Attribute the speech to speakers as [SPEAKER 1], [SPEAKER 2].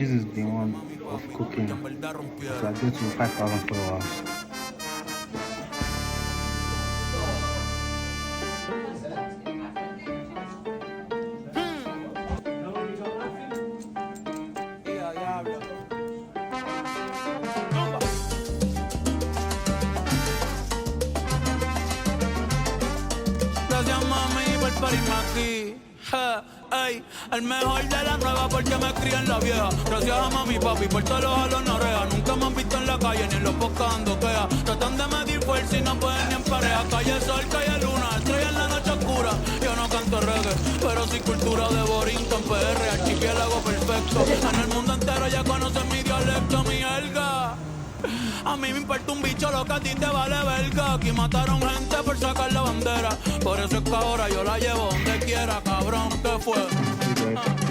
[SPEAKER 1] This is the one of cooking. So I go to 5,000 followers.
[SPEAKER 2] Gracias mami por parirme aquí. Ey, el mejor de la nueva porque me crié en la vieja. Gracias a mami y papi por todos los jalos no rea. Nunca me han visto en la calle ni en los podcasts ando quea. Tratan de medir fuerza y no pueden ni en pareja. Calle sol, calle luna, estrella en la noche oscura. Yo no canto reggae, pero sí cultura de Borinquen, PR, archipiélago perfecto. En el mundo entero ya conocen mi dialecto, mi jerga. A mí me importa un bicho lo que a ti te vale verga. Aquí mataron gente por sacar la bandera. Por eso es que ahora yo la llevo donde quiera, cabrón, ¿qué fue?